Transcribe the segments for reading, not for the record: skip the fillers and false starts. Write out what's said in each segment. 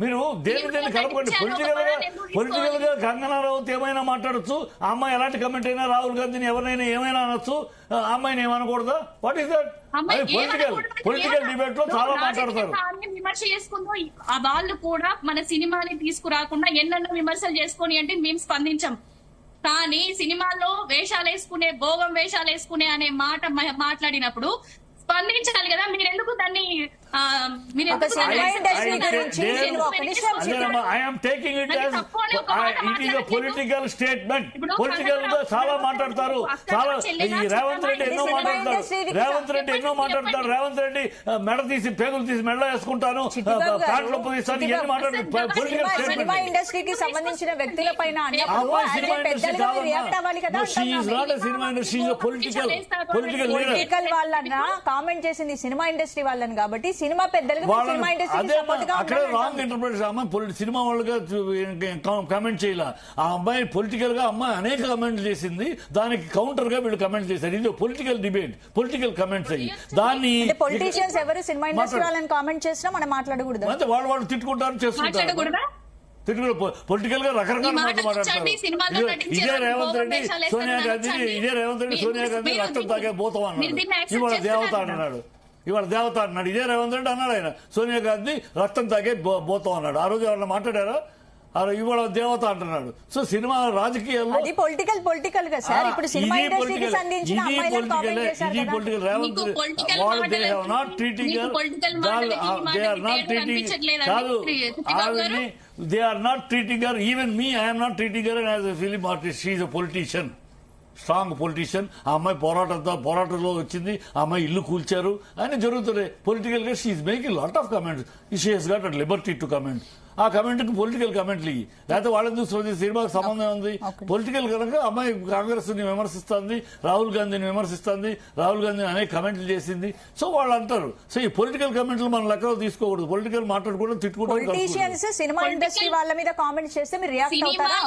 మీరు దేని కలపండి. పొలిటికల్ గా కంగనా రౌత్ ఏమైనా మాట్లాడచ్చు, ఆ అమ్మాయి ఎలాంటి కమెంట్ అయినా, రాహుల్ గాంధీని ఎవరైనా ఏమైనా అనొచ్చు, ఆ అమ్మాయిని ఏమనకూడదా? What is that? Political debate లో చాలా మాట్లాడతారు. విమర్శ చేసుకుందో వాళ్ళు కూడా మన సినిమాని తీసుకురాకుండా ఎన్నెన్నో విమర్శలు చేసుకొని అంటే మేము స్పందించాం. కానీ సినిమాల్లో వేషాలు వేసుకునే, భోగం వేషాలు వేసుకునే అనే మాట మాట్లాడినప్పుడు స్పందించాలి కదా. మీరు ఎందుకు దాన్ని పొలిటికల్ స్టేట్మెంట్. పొలిటికల్ గా చాలా మాట్లాడతారు. చాలా రేవంత్ రెడ్డి ఎన్నో మాట్లాడతారు. రేవంత్ రెడ్డి మెడ తీసి పేగులు తీసి మెడ వేసుకుంటాను, ప్యాంట్లో తీస్తాను, ఇవన్నీ మాట్లాడతారు. Political statement. ఇండస్ట్రీకి సంబంధించిన వ్యక్తుల పైన పొలిటికల్ వాళ్ళన్నా కామెంట్ చేసింది సినిమా ఇండస్ట్రీ వాళ్ళని కాబట్టి సినిమా పెద్దలుగా సినిమా ఇండస్ట్రీ అక్కడ రాంగ్ ఇంటర్ప్రిటేషన్. అమ్మాయి సినిమా వాళ్ళుగా కామెంట్ చేయాల. ఆ అమ్మాయి పొలిటికల్ గా అమ్మాయి అనేక కమెంట్లు చేసింది, దానికి కౌంటర్ గా వీళ్ళు కమెంట్ చేశారు. ఇది పొలిటికల్ డిబేట్, పొలిటికల్ కమెంట్స్ అయ్యి దాన్ని పొలిటీషియన్స్ ఎవరు సినిమా ఇండస్ట్రీ వాళ్ళని కామెంట్ చేసినా మనం మాట్లాడకూడదు. అంటే వాళ్ళు తిట్టుకుంటారు, చేసుకుంటారు. పొలిటికల్ గా రకరకాల మాటలు మాట్లాడతారు. ఇదే రేవంత్ రెడ్డి సోనియా గాంధీ రక్తం తాగే పోతాం అన్నాడు. ఇవాళ దేవత అన్నాడు. ఇదే రేవంత్ రెడ్డి అన్నాడు. ఆయన సోనియా గాంధీ రక్తం తాగే పోతాం అన్నాడు. ఆ రోజు ఎవరన్నా మాట్లాడారా? ఇవాళ దేవత అంటున్నాడు. సో సినిమా రాజకీయాల్లో పొలిటికల్ గా సార్ ఇప్పుడు సినిమా ఇండస్ట్రీకి సంబంధించిన అమ్మాయిలను కామెంట్ చేశారు కదా. పొలిటికల్ రేవంత్ వాళ్ళు they have not treating they are not treating her, even me, I am not treating her as a film artist. She is a politician, strong politician. ఆ అమ్మాయి పోరాటంలో వచ్చింది, ఆ అమ్మాయి ఇల్లు కూల్చారు అని జరుగుతున్నాయి. పొలిటికల్ గా she is making lot of comments. She has got at Liberty to comment. ఆ కమెంట్ కి పొలిటికల్ కమెంట్లు ఇవి, లేకపోతే వాళ్ళని సినిమాకి సంబంధం ఉంది. పొలిటికల్ కనుక అమ్మాయి కాంగ్రెస్ ని విమర్శిస్తుంది, రాహుల్ గాంధీని విమర్శిస్తుంది, రాహుల్ గాంధీని అనేక కమెంట్లు చేసింది. సో వాళ్ళు అంటారు. సో ఈ పొలిటికల్ కమెంట్లు మన లెక్కలో తీసుకోకూడదు. పొలిటికల్ మాట్లాడుకోవడం, తిట్టుకోవడం. సినిమా ఇండస్ట్రీ వాళ్ళ మీద కామెంట్ చేస్తే మీరు రియాక్ట్ అవుతారా?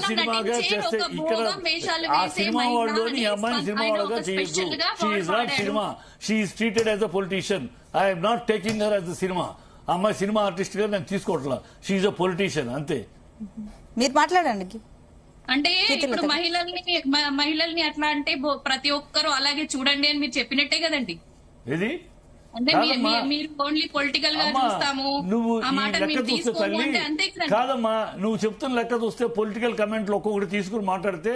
సినిమాగా చేస్తే ఇక్కడ ఆ సినిమా వాళ్ళని ఈ అమ్మాయిని సినిమా వాళ్ళగా చేయొద్దు. She is not cinema, she is treated as a politician. I'm not taking her as a cinema. అమ్మాయి సినిమా ఆర్టిస్ట్ గా నేను తీసుకోవట్లా. షీ ఈజ్ అ పొలిటీషియన్ అంతే. మీరు మాట్లాడండి. అంటే ఇప్పుడు మహిళల్ని అట్లా అంటే ప్రతి ఒక్కరు అలాగే చూడండి అని మీరు చెప్పినట్టే కదండి. ఇది అంటే మీరు ఓన్లీ పొలిటికల్ గా చూస్తాము, నువ్వు లెక్క చూస్తే తల్లి కాదమ్మా. నువ్వు చెప్తున్న లెక్క చూస్తే పొలిటికల్ కమెంట్లు ఒక్కొక్కటి తీసుకుని మాట్లాడితే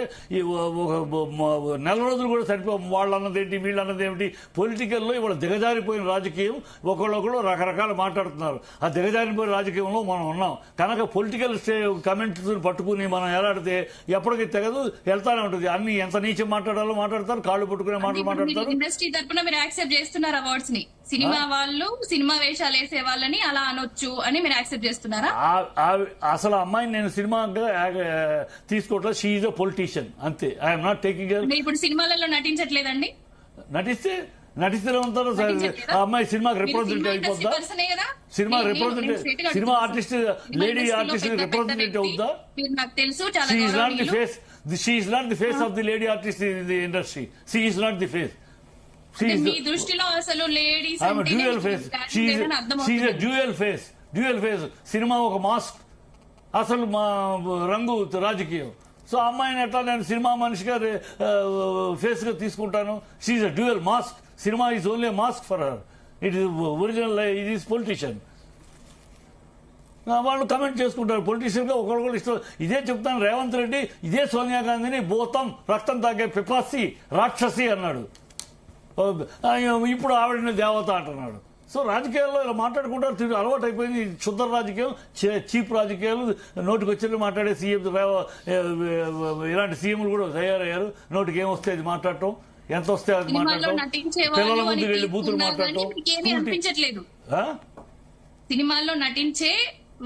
నెల రోజులు కూడా సరిపో. వాళ్ళు అన్నదేంటి, వీళ్ళు అన్నదేమిటి. పొలిటికల్ లో ఇవాళ దిగజారిపోయిన రాజకీయం, ఒకళ్ళొకళ్ళు రకరకాలు మాట్లాడుతున్నారు. ఆ దిగజారిపోయిన రాజకీయంలో మనం ఉన్నాం కనుక పొలిటికల్ కమెంట్స్ పట్టుకుని మనం ఎలాడితే ఎప్పటికీ తెగదు, వెళ్తానే ఉంటుంది. అన్ని ఎంత నీచం మాట్లాడాలో మాట్లాడతారు, కాళ్ళు పట్టుకునే మాటలు మాట్లాడతారు. ఇండస్ట్రీ తరఫున మీరు యాక్సెప్ట్ చేస్తున్నారు అవార్డ్స్ ని? సినిమా వాళ్ళు సినిమా వేషాలు వేసే వాళ్ళని అలా అనొచ్చు అని మీరు యాక్సెప్ట్ చేస్తున్నారా? అసలు అమ్మాయిని నేను సినిమా తీసుకోవట్లేదు. షీ ఈజ్ అ పొలిటీషియన్ అంతే. I'm not taking. ఇప్పుడు సినిమాలలో నటించట్లేదండి. నటిస్తూనే ఉంటారు. ఆ అమ్మాయి సినిమాకి రిప్రజెంటేటివ్ అయిపోద్దా? Cinema artist, lady artist representative అవుద్దా? నాకు తెలుసు. She is not the face of the lady artist in the industry. She is not the face. మీ దృష్టిలో అసలు ladies dual face. Dual face. Cinema ఒక మాస్క్, అసలు మా రంగు రాజకీయం. సో అమ్మాయిని ఎట్లా నేను సినిమా మనిషిగా ఫేస్ గా తీసుకుంటాను? She is a dual mask. Cinema is only mask for her. It is original, it is politician. వాళ్ళు కమెంట్ చేసుకుంటారు పొలిటీషియన్ గా. ఒకరికొకరు ఇష్టం. ఇదే చెప్తాను. రేవంత్ రెడ్డి ఇదే సోనియా గాంధీని భూతం, రక్తం తాగే పిపాసి, రాక్షసి అన్నాడు. ఇప్పుడు ఆవిడని దేవత అంటున్నాడు. సో రాజకీయాల్లో ఇలా మాట్లాడుకుంటారు. అలవాటు అయిపోయింది. శుద్ధ రాజకీయం, చీప్ రాజకీయాలు. నోటికి వచ్చి మాట్లాడే సీఎం, ఇలాంటి సీఎంలు కూడా తయారయ్యారు. నోటికి ఏమొస్తే అది మాట్లాడటం, ఎంత వస్తే అది మాట్లాడటం, పిల్లల ముందు వెళ్లి బూతులు మాట్లాడటం. సినిమాల్లో నటించే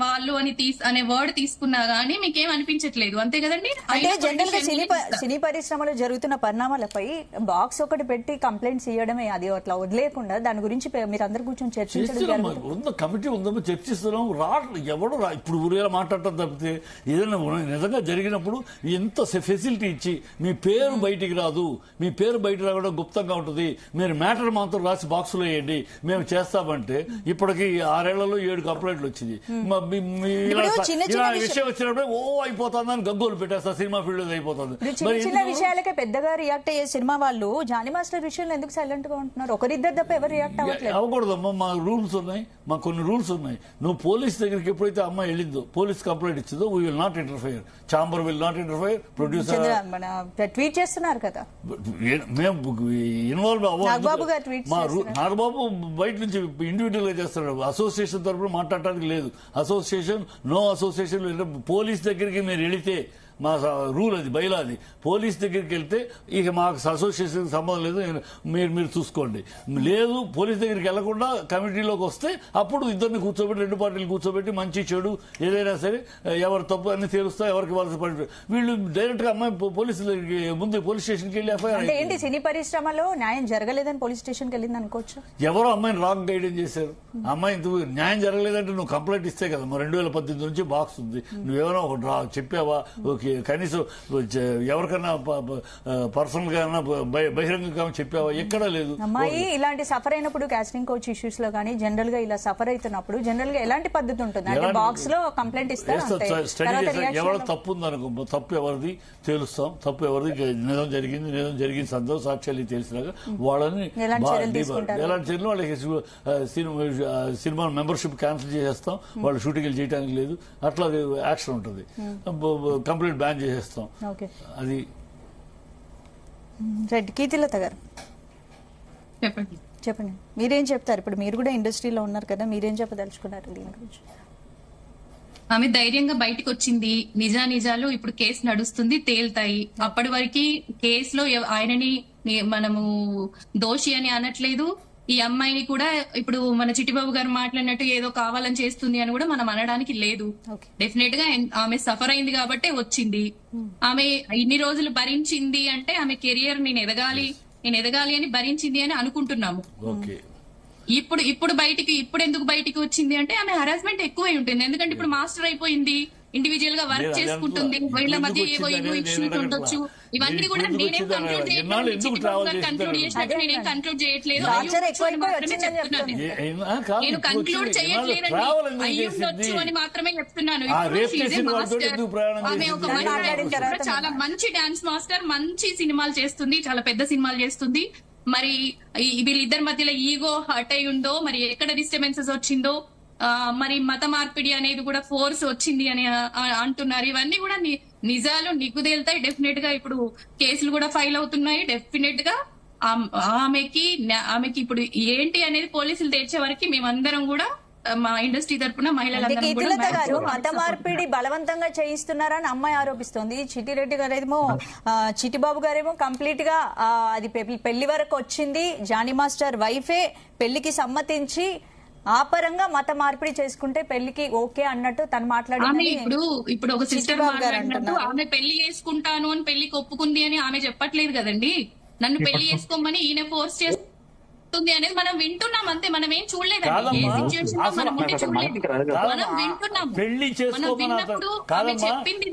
వాళ్ళు అని అనే వర్డ్ తీసుకున్నా గానీ మీకేం అనిపించట్లేదు, అంతే కదండి? అంటే అయినా జనరల్ గా politician సినీ పరిశ్రమలో జరుగుతున్న పరిణామాలపై బాక్స్ ఒకటి పెట్టి కంప్లైంట్స్ ఇవ్వడమే, అది అట్లా వదిలేయకుండా దాని గురించి మీరు అందరు కూర్చొని చర్చించడం చేస్తున్నాం, జరుగుతుంది. ఉన్న కమిటీ ఉందమ్మా, చర్చిస్తున్నాం. ఎవడు ఇప్పుడు ఊరిగా మాట్లాడటం తప్పితే ఏదైనా నిజంగా జరిగినప్పుడు ఎంత ఫెసిలిటీ ఇచ్చి మీ పేరు బయటికి రాదు, మీ పేరు బయట రావడం గుప్తంగా ఉంటుంది, మీరు మ్యాటర్ మాత్రం రాసి బాక్సులో వేయండి, మేము చేస్తామంటే ఇప్పటికి 6 ఏళ్లలో 7 కంప్లైంట్లు వచ్చింది. ఇలా విషయం వచ్చినప్పుడు అయిపోతుందని గగ్గోలు పెట్టేస్తారు, సినిమా ఫీల్డ్ అయిపోతుంది. చిన్న చిన్న విషయాలకే పెద్దగా రియాక్ట్ అయ్యే సినిమా వాళ్ళు జానీ మాస్టర్ విషయంలో ఎందుకు సైలెంట్ గా ఉంటున్నారు? ఒకరిద్దరు తప్ప ఎవరు రియాక్ట్ అవ్వట్లేదు. అవ్వకూడదమ్మా, మా రూల్స్ ఉన్నాయి, మా కొన్ని రూల్స్ ఉన్నాయి. నువ్వు పోలీస్ దగ్గరికి ఎప్పుడైతే అమ్మాయి వెళ్ళిందో, పోలీస్ కంప్లైంట్ ఇచ్చిందో, we will not interfere, chamber will not interfere, producer మన ట్వీట్ చేస్తున్నారు కదా, మేము ఇన్వాల్వ్ నాగబాబు గారు ట్వీట్ నాగబాబు బయట నుంచి ఇండివిజువల్ గా చేస్తాడు, అసోసియేషన్ తరఫున మాట్లాడటానికి లేదు. Association no association. పోలీస్ దగ్గరికి మీరు వెళితే మా రూల్ అది, బయలా అది. పోలీస్ దగ్గరికి వెళ్తే ఇక మాకు అసోసియేషన్ సంబంధం లేదు, మీరు చూసుకోండి. లేదు, పోలీస్ దగ్గరికి వెళ్లకుండా కమిటీలోకి వస్తే అప్పుడు ఇద్దరిని కూర్చోబెట్టి, 2 పార్టీలు కూర్చోబెట్టి మంచి చెడు ఏదైనా సరే ఎవరు తప్పు అన్ని తేలుస్తా, ఎవరికి వాళ్ళ పడి వీళ్ళు డైరెక్ట్ గా అమ్మాయి పోలీసుల దగ్గరికి ముందు పోలీస్ స్టేషన్కి వెళ్ళి ఎఫ్ఐఆర్. అంటే ఏంటి, సినీ పరిశ్రమలో న్యాయం జరగలేదని పోలీస్ స్టేషన్కి వెళ్ళింది అనుకోవచ్చు? ఎవరో అమ్మాయిని రాంగ్ గైడెన్స్ చేశారు. అమ్మాయి న్యాయం జరగలేదంటే నువ్వు కంప్లైంట్ ఇస్తే కదా. 2018 నుంచి బాక్స్ ఉంది, నువ్వేమైనా ఒకటి చెప్పావా? ఓకే, కనీసం ఎవరికన్నా పర్సనల్ గా బహిరంగంగా చెప్పావా? ఎక్కడా లేదు. అమ్మాయి ఇలాంటి సఫర్ అయినప్పుడు కాస్టింగ్ కోచ్ ఇష్యూస్ లో కానీ జనరల్ గా ఇలా సఫర్ అవుతున్నప్పుడు జనరల్ గా ఎలాంటి పద్ధతి ఉంటుంది? అంటే బాక్స్ లో కంప్లైంట్ ఇస్తారు, ఎవరో తప్పు ఉందనుకో, తప్పు ఎవరిది తేలుస్తాం, తప్పు ఎవరిది నిజం జరిగింది సందర్భం సాక్ష్యాలు తెలిసినాక వాళ్ళని ఎలాంటి చర్యలు వాళ్ళకి సినిమా మెంబర్షిప్ క్యాన్సిల్ చేసేస్తాం, వాళ్ళు షూటింగ్లు చేయడానికి లేదు, అట్లా యాక్షన్ ఉంటుంది, కంప్లీట్ బ్యాన్ చేసేస్తాం. అది కీర్తిలత గారు చెప్పండి, మీరేం చెప్తారు? ఇప్పుడు మీరు కూడా ఇండస్ట్రీలో ఉన్నారు కదా, మీరేం చెప్పదలుచుకున్నారు దీని గురించి? ఆమె ధైర్యంగా బయటకు వచ్చింది, నిజాలు ఇప్పుడు కేసు నడుస్తుంది, తేలుతాయి. అప్పటి వరకు కేసులో ఆయనని మనము దోషి అని అనట్లేదు, ఈ అమ్మాయిని కూడా ఇప్పుడు మన చిట్టిబాబు గారు మాట్లాడినట్టు ఏదో కావాలని చేస్తుంది అని కూడా మనం అనడానికి లేదు. డెఫినెట్ గా ఆమె సఫర్ అయింది కాబట్టి వచ్చింది. ఆమె ఇన్ని రోజులు భరించింది అంటే ఆమె కెరియర్ నేను ఎదగాలి అని భరించింది అని అనుకుంటున్నాము. ఇప్పుడు ఎందుకు బయటికి వచ్చింది అంటే ఆమె హరాస్మెంట్ ఎక్కువై ఉంటుంది. ఎందుకంటే ఇప్పుడు మాస్టర్ అయిపోయింది, ఇండివిజువల్ గా వర్క్ చేసుకుంటుంది, వీళ్ళ మధ్య ఏవో ఇష్యూస్ ఉండొచ్చు. ఇవన్నీ కూడా నేనేం కంక్లూడ్ చేసినట్టు నేనేం కంక్లూడ్ చేయట్లేదు, నేను కంక్లూడ్ చేయట్లేదండి, అయ్యి ఉండొచ్చు అని మాత్రమే చెప్తున్నాను. ఆమె ఒక చాలా మంచి డాన్స్ మాస్టర్, మంచి సినిమాలు చేస్తుంది, చాలా పెద్ద సినిమాలు చేస్తుంది. మరి వీళ్ళిద్దరి మధ్యలో ఈగో హర్ట్ అయి ఉందో, మరి ఎక్కడ డిస్టర్బెన్సెస్ వచ్చిందో, మరి మత మార్పిడి అనేది కూడా ఫోర్స్ వచ్చింది అని అంటున్నారు. ఇవన్నీ కూడా నిజాలు నిగ్గుదేలుతాయి. డెఫినెట్ గా ఇప్పుడు కేసులు కూడా ఫైల్ అవుతున్నాయి. డెఫినెట్ గా ఆమెకి ఇప్పుడు ఏంటి అనేది పోలీసులు తెచ్చే వరకు మేమందరం కూడా మా ఇండస్ట్రీ తరఫున కీర్తిలత గారు మత మార్పిడి బలవంతంగా చేయిస్తున్నారని అమ్మాయి ఆరోపిస్తోంది. చిట్టిరెడ్డి గారేమో, చిట్టిబాబు గారేమో కంప్లీట్ గా అది పెళ్లి వరకు వచ్చింది, జానీ మాస్టర్ వైఫే పెళ్లికి సమ్మతించి ఆ పరంగా మత మార్పిడి చేసుకుంటే పెళ్లికి ఓకే అన్నట్టు తను మాట్లాడింది. ఇప్పుడు ఒక సిస్టర్ మాట్లాడినట్టు ఆమె పెళ్లి చేసుకుంటాను అని పెళ్లికి ఒప్పుకుంది అని ఆమె చెప్పట్లేదు కదండి. నన్ను పెళ్లి చేసుకోమని ఈయన ఫోర్స్ చేస్తుంది అనేది మనం వింటున్నాం అంతే, మనం ఏం చూడలేదండి. ఏ సిచ్యువేషన్ లో మనం ఉండి చూడలేదు, మనం వింటున్నాం. మనం విన్నప్పుడు ఆమె చెప్పింది